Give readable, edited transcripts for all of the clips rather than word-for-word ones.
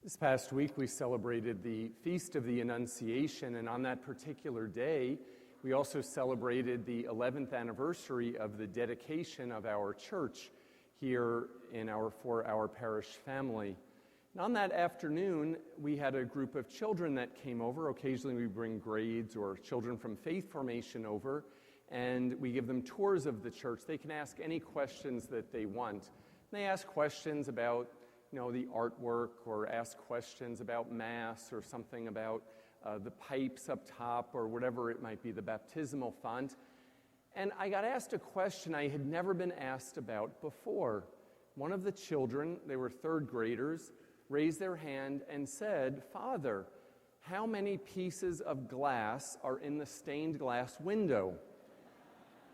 This past week, we celebrated the Feast of the Annunciation, and on that particular day, we also celebrated the 11th anniversary of the dedication of our church here for our parish family. And on that afternoon, we had a group of children that came over. Occasionally, we bring grades or children from faith formation over, and we give them tours of the church. They can ask any questions that they want. And they ask questions about the artwork, or ask questions about Mass, or something about the pipes up top, or whatever it might be, the baptismal font. And I got asked a question I had never been asked about before. One of the children, they were third graders, raised their hand and said, "Father, how many pieces of glass are in the stained glass window?"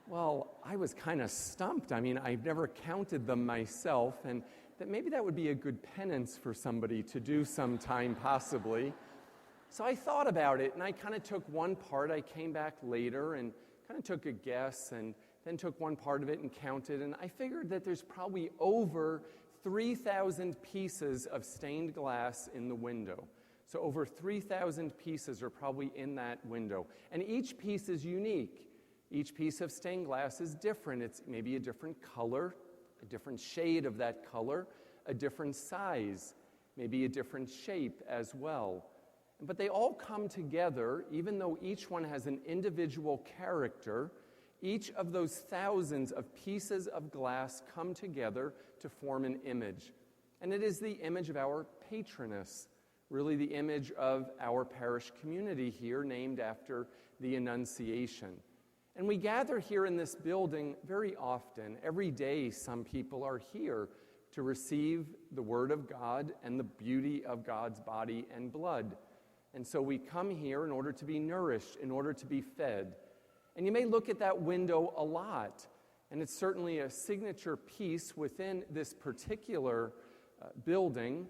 Well, I was kind of stumped. I've never counted them myself, and that maybe that would be a good penance for somebody to do sometime, possibly. So I thought about it, and I kind of took one part. I came back later and kind of took a guess, and then took one part of it and counted, and I figured that there's probably over 3,000 pieces of stained glass in the window. So over 3,000 pieces are probably in that window, and each piece is unique. Each piece of stained glass is different. It's maybe a different color, a different shade of that color, a different size, maybe a different shape as well. But they all come together, even though each one has an individual character. Each of those thousands of pieces of glass come together to form an image. And it is the image of our patroness, really the image of our parish community here, named after the Annunciation. And we gather here in this building very often. Every day, some people are here to receive the Word of God and the beauty of God's body and blood. And so we come here in order to be nourished, in order to be fed. And you may look at that window a lot, and it's certainly a signature piece within this particular building.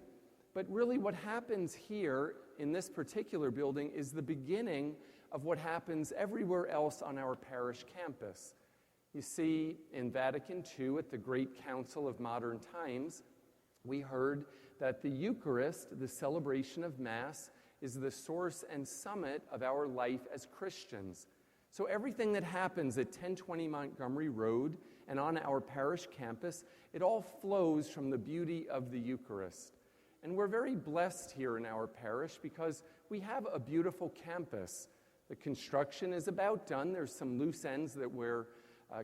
But really what happens here in this particular building is the beginning of what happens everywhere else on our parish campus. You see, in Vatican II, at the Great Council of Modern Times, we heard that the Eucharist, the celebration of Mass, is the source and summit of our life as Christians. So everything that happens at 1020 Montgomery Road and on our parish campus, it all flows from the beauty of the Eucharist. And we're very blessed here in our parish because we have a beautiful campus. The construction is about done. There's some loose ends that we're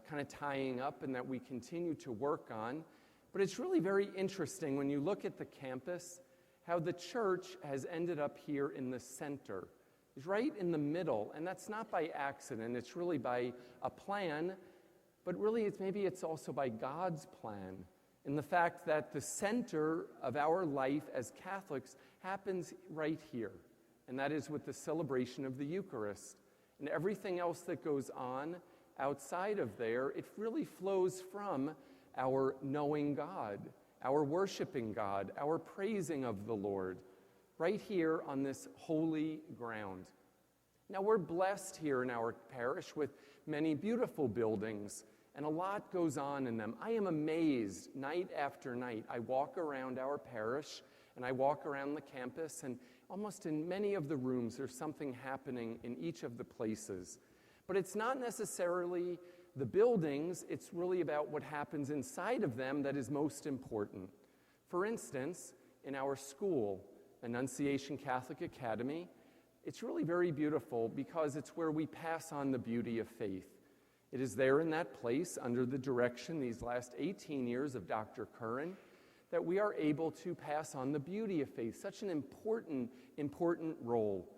kind of tying up and that we continue to work on. But it's really very interesting when you look at the campus, how the church has ended up here in the center. It's right in the middle, and that's not by accident. It's really by a plan, but really it's also by God's plan, in the fact that the center of our life as Catholics happens right here. And that is with the celebration of the Eucharist. And everything else that goes on outside of there, it really flows from our knowing God, our worshiping God, our praising of the Lord, right here on this holy ground. Now, we're blessed here in our parish with many beautiful buildings, and a lot goes on in them. I am amazed night after night. I walk around our parish, and I walk around the campus, and almost in many of the rooms, there's something happening in each of the places. But it's not necessarily the buildings, it's really about what happens inside of them that is most important. For instance, in our school, Annunciation Catholic Academy, it's really very beautiful because it's where we pass on the beauty of faith. It is there in that place, under the direction these last 18 years of Dr. Curran, that we are able to pass on the beauty of faith, such an important role.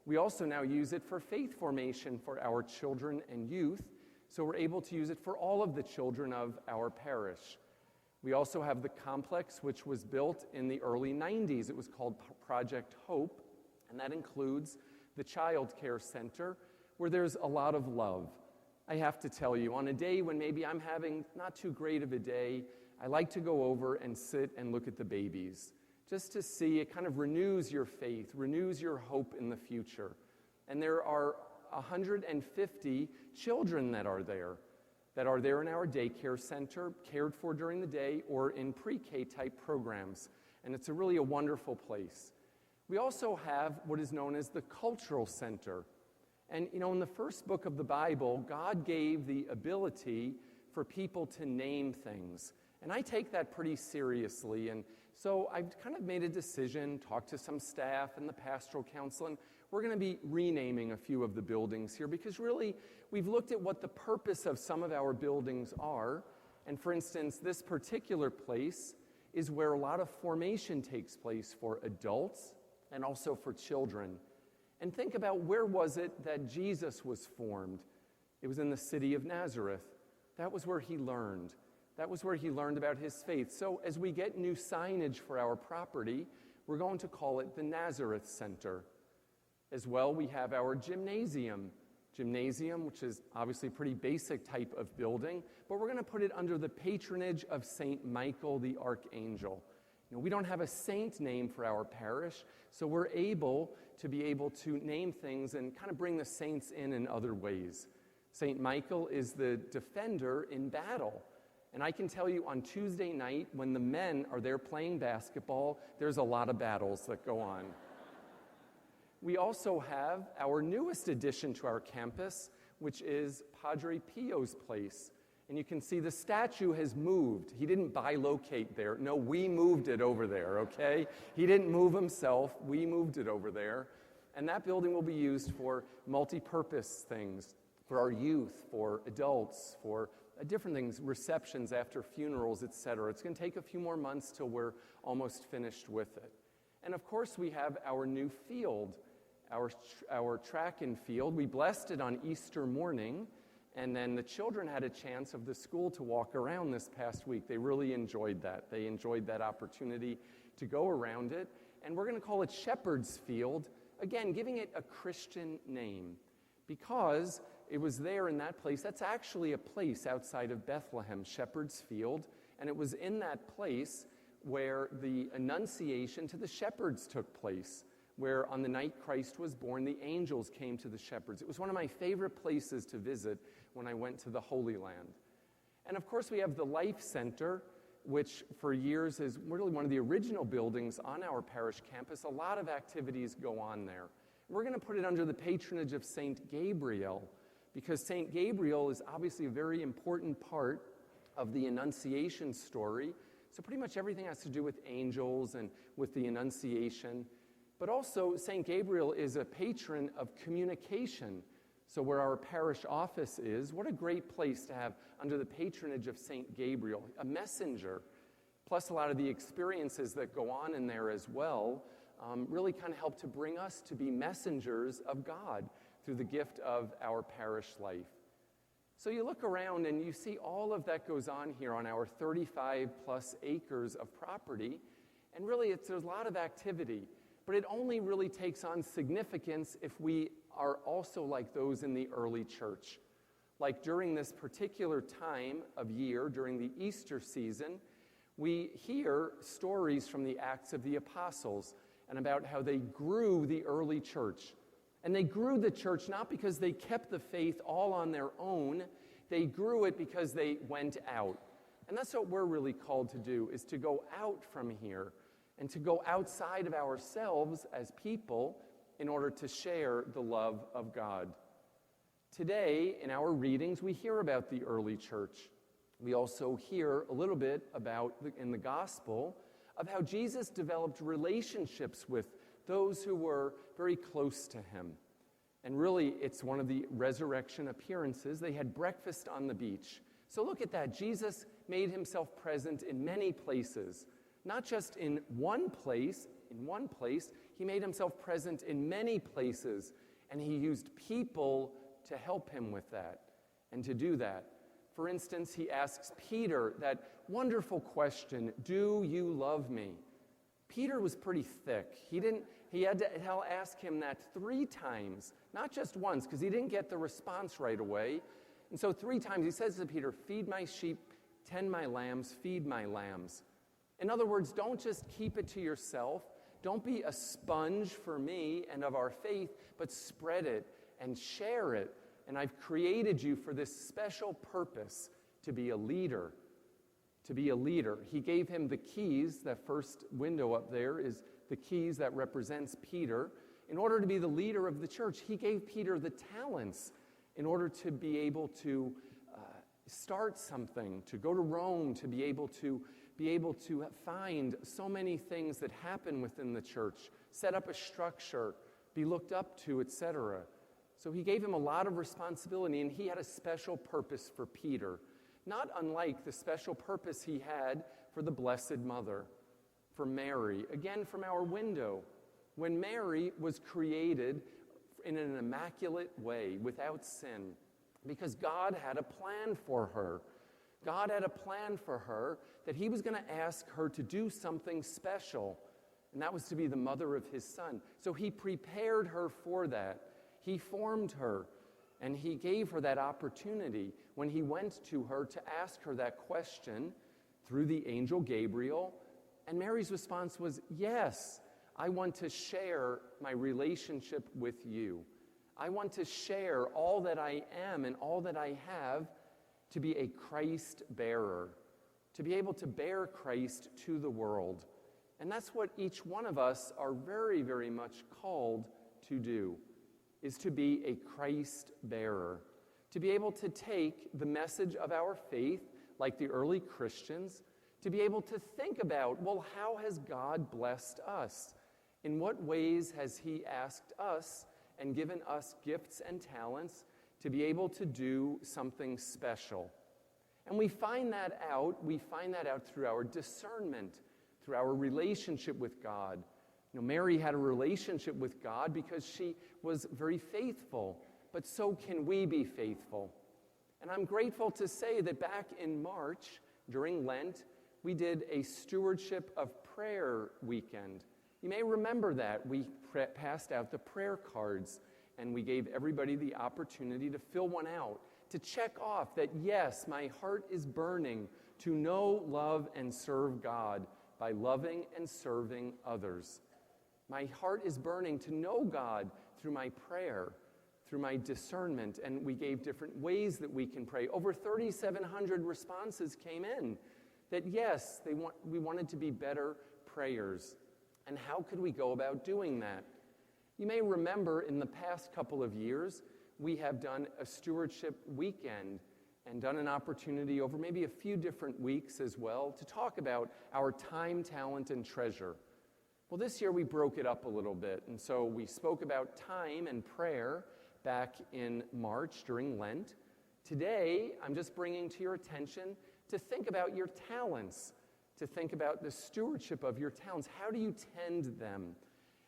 We also now use it for faith formation for our children and youth, so we're able to use it for all of the children of our parish. We also have the complex, which was built in the early 90s. It was called Project Hope, and that includes the Child Care Center, where there's a lot of love. I have to tell you, on a day when maybe I'm having not too great of a day, I like to go over and sit and look at the babies, just to see. It kind of renews your faith, renews your hope in the future. And there are 150 children that are there in our daycare center, cared for during the day, or in pre-K type programs. And it's really a wonderful place. We also have what is known as the cultural center. And, in the first book of the Bible, God gave the ability for people to name things. And I take that pretty seriously. And so I've kind of made a decision, talked to some staff and the pastoral council, and we're going to be renaming a few of the buildings here because really we've looked at what the purpose of some of our buildings are. And for instance, this particular place is where a lot of formation takes place for adults and also for children. And think about, where was it that Jesus was formed? It was in the city of Nazareth. That was where he learned. That was where he learned about his faith. So as we get new signage for our property, we're going to call it the Nazareth Center. As well, we have our gymnasium, which is obviously a pretty basic type of building, but we're going to put it under the patronage of St. Michael the Archangel. We don't have a saint name for our parish, so we're able to name things and kind of bring the saints in other ways. St. Michael is the defender in battle. And I can tell you, on Tuesday night, when the men are there playing basketball, there's a lot of battles that go on. We also have our newest addition to our campus, which is Padre Pio's place. And you can see the statue has moved. He didn't bilocate there. No, we moved it over there, okay? He didn't move himself. We moved it over there. And that building will be used for multi-purpose things, for our youth, for adults, for different things, receptions after funerals, etc. It's going to take a few more months till we're almost finished with it. And of course, we have our new field, our track and field. We blessed it on Easter morning. And then the children had a chance of the school to walk around this past week. They really enjoyed that. They enjoyed that opportunity to go around it. And we're going to call it Shepherd's Field, again, giving it a Christian name because it was there in that place. That's actually a place outside of Bethlehem, Shepherd's Field. And it was in that place where the Annunciation to the shepherds took place, where on the night Christ was born, the angels came to the shepherds. It was one of my favorite places to visit when I went to the Holy Land. And of course, we have the Life Center, which for years is really one of the original buildings on our parish campus. A lot of activities go on there. We're going to put it under the patronage of St. Gabriel, because St. Gabriel is obviously a very important part of the Annunciation story. So pretty much everything has to do with angels and with the Annunciation. But also, St. Gabriel is a patron of communication. So where our parish office is, what a great place to have under the patronage of St. Gabriel, a messenger, plus a lot of the experiences that go on in there as well, really kind of help to bring us to be messengers of God through the gift of our parish life. So you look around and you see all of that goes on here on our 35 plus acres of property, and really there's a lot of activity. But it only really takes on significance if we are also like those in the early church. Like during this particular time of year, during the Easter season, we hear stories from the Acts of the Apostles and about how they grew the early church. And they grew the church not because they kept the faith all on their own, they grew it because they went out. And that's what we're really called to do, is to go out from here and to go outside of ourselves as people in order to share the love of God. Today, in our readings, we hear about the early church. We also hear a little bit about, in the gospel, of how Jesus developed relationships with those who were very close to him. And really, it's one of the resurrection appearances. They had breakfast on the beach. So look at that. Jesus made himself present in many places. Not just in one place, he made himself present in many places, and he used people to help him with that and to do that. For instance, he asks Peter that wonderful question, "Do you love me?" Peter was pretty thick. He had to ask him that 3 times, not just once, because he didn't get the response right away. And so 3 times he says to Peter, "Feed my sheep, tend my lambs, feed my lambs." In other words, don't just keep it to yourself. Don't be a sponge for me and of our faith, but spread it and share it. And I've created you for this special purpose, to be a leader. To be a leader. He gave him the keys. That first window up there is the keys that represents Peter. In order to be the leader of the church, he gave Peter the talents in order to be able to start something, to go to Rome, to be able to find so many things that happen within the church, set up a structure, be looked up to, etc. So he gave him a lot of responsibility, and he had a special purpose for Peter, not unlike the special purpose he had for the Blessed Mother, for Mary. Again, from our window, when Mary was created in an immaculate way, without sin, because God had a plan for her. God had a plan for her that he was going to ask her to do something special, and that was to be the mother of his son. So he prepared her for that. He formed her, and he gave her that opportunity when he went to her to ask her that question through the angel Gabriel. And Mary's response was, yes, I want to share my relationship with you. I want to share all that I am and all that I have to be a Christ bearer, to be able to bear Christ to the world. And that's what each one of us are very, very much called to do, is to be a Christ bearer, to be able to take the message of our faith, like the early Christians, to be able to think about, well, how has God blessed us? In what ways has he asked us and given us gifts and talents to be able to do something special? And we find that out through our discernment, through our relationship with God. You know, Mary had a relationship with God because she was very faithful, but so can we be faithful. And I'm grateful to say that back in March, during Lent, we did a Stewardship of Prayer weekend. You may remember that. We passed out the prayer cards, and we gave everybody the opportunity to fill one out, to check off that, yes, my heart is burning to know, love, and serve God by loving and serving others. My heart is burning to know God through my prayer, through my discernment, and we gave different ways that we can pray. Over 3,700 responses came in that, yes, we wanted to be better prayers. And how could we go about doing that? You may remember in the past couple of years, we have done a stewardship weekend and done an opportunity over maybe a few different weeks as well to talk about our time, talent, and treasure. Well, this year we broke it up a little bit, and so we spoke about time and prayer back in March during Lent. Today, I'm just bringing to your attention to think about your talents, to think about the stewardship of your talents. How do you tend them?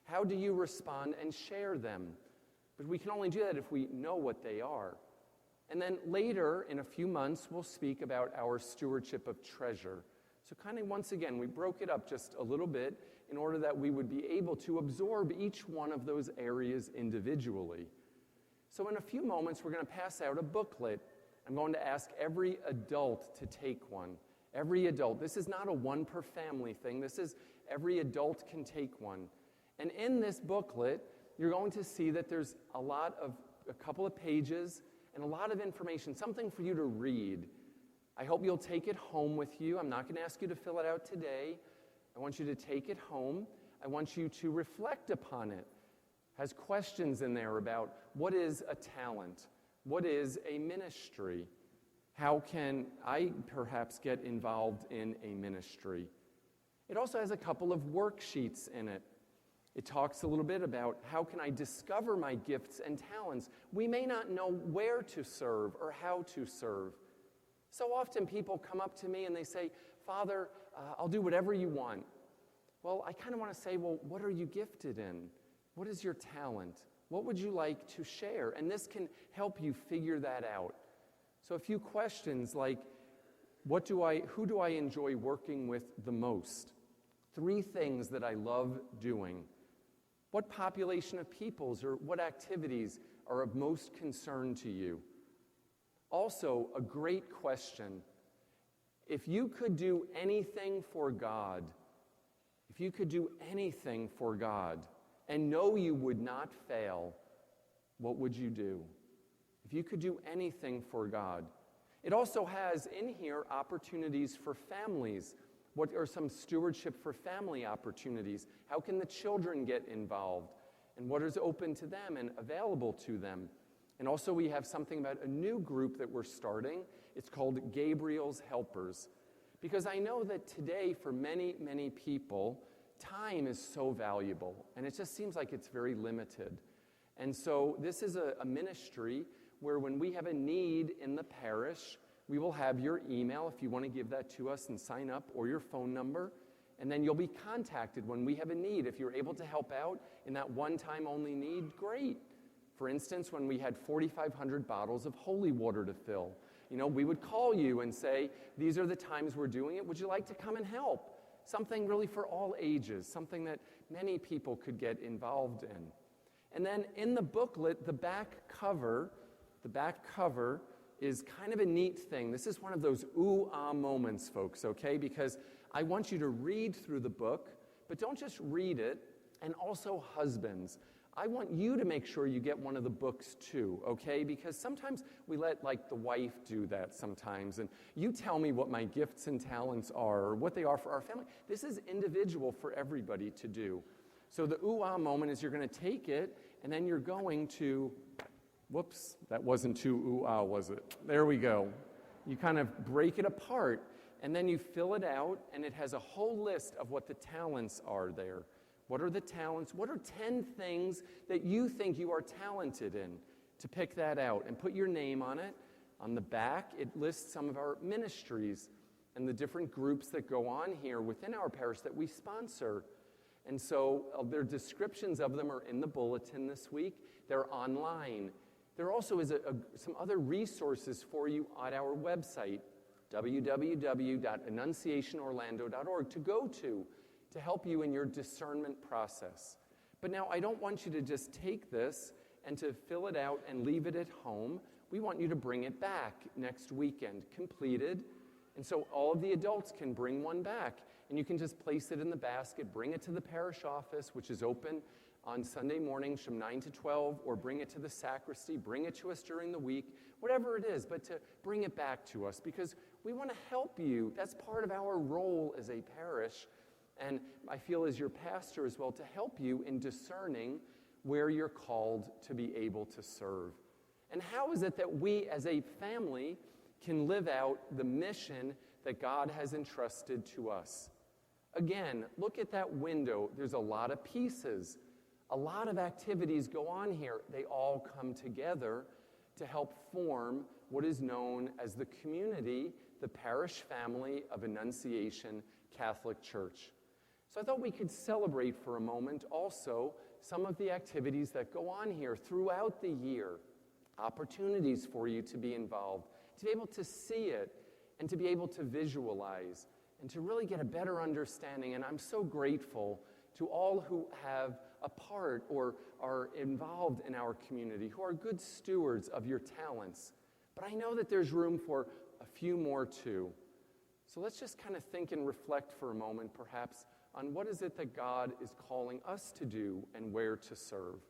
How do you respond and share them? But we can only do that if we know what they are. And then later, in a few months, we'll speak about our stewardship of treasure. So kind of once again, we broke it up just a little bit in order that we would be able to absorb each one of those areas individually. So in a few moments, we're going to pass out a booklet. I'm going to ask every adult to take one. Every adult. This is not a one per family thing. This is every adult can take one. And in this booklet, you're going to see that there's a couple of pages and a lot of information, something for you to read. I hope you'll take it home with you. I'm not going to ask you to fill it out today. I want you to take it home. I want you to reflect upon it. It has questions in there about what is a talent? What is a ministry? How can I perhaps get involved in a ministry? It also has a couple of worksheets in it. It talks a little bit about how can I discover my gifts and talents. We may not know where to serve or how to serve. So often people come up to me and they say, Father, I'll do whatever you want. Well, I kind of want to say, well, what are you gifted in? What is your talent? What would you like to share? And this can help you figure that out. So a few questions like, who do I enjoy working with the most? 3 things that I love doing. What population of peoples or what activities are of most concern to you? Also, a great question. If you could do anything for God, and know you would not fail, what would you do? If you could do anything for God. It also has in here opportunities for families What are some stewardship for family opportunities? How can the children get involved? And what is open to them and available to them? And also we have something about a new group that we're starting. It's called Gabriel's Helpers. Because I know that today for many, many people, time is so valuable. And it just seems like it's very limited. And so this is a ministry where when we have a need in the parish, we will have your email if you want to give that to us and sign up, or your phone number. And then you'll be contacted when we have a need. If you're able to help out in that one-time only need, great. For instance, when we had 4,500 bottles of holy water to fill, we would call you and say, these are the times we're doing it. Would you like to come and help? Something really for all ages, something that many people could get involved in. And then in the booklet, the back cover is kind of a neat thing. This is one of those ooh-ah moments, folks, okay? Because I want you to read through the book, but don't just read it. And also husbands, I want you to make sure you get one of the books too, okay? Because sometimes we let the wife do that sometimes, and you tell me what my gifts and talents are, or what they are for our family. This is individual for everybody to do. So the ooh-ah moment is you're going to take it, and then you're going to, whoops, that wasn't too ooh-ah, was it? There we go. You kind of break it apart, and then you fill it out, and it has a whole list of what the talents are there. What are the talents? What are 10 things that you think you are talented in? To pick that out and put your name on it. On the back, it lists some of our ministries and the different groups that go on here within our parish that we sponsor. And so their descriptions of them are in the bulletin this week. They're online. There also is some other resources for you on our website, www.annunciationorlando.org, to go to help you in your discernment process. But now I don't want you to just take this and to fill it out and leave it at home. We want you to bring it back next weekend, completed. And so all of the adults can bring one back. And you can just place it in the basket, bring it to the parish office, which is open on Sunday mornings from 9 to 12, or bring it to the sacristy, bring it to us during the week, whatever it is, but to bring it back to us because we want to help you. That's part of our role as a parish. And I feel as your pastor as well to help you in discerning where you're called to be able to serve. And how is it that we as a family can live out the mission that God has entrusted to us? Again, look at that window. There's a lot of pieces. A lot of activities go on here. They all come together to help form what is known as the community, the parish family of Annunciation Catholic Church. So I thought we could celebrate for a moment also some of the activities that go on here throughout the year, opportunities for you to be involved, to be able to see it, and to be able to visualize, and to really get a better understanding. And I'm so grateful to all who have a part or are involved in our community, who are good stewards of your talents. But I know that there's room for a few more too. So let's just kind of think and reflect for a moment, perhaps, on what is it that God is calling us to do and where to serve.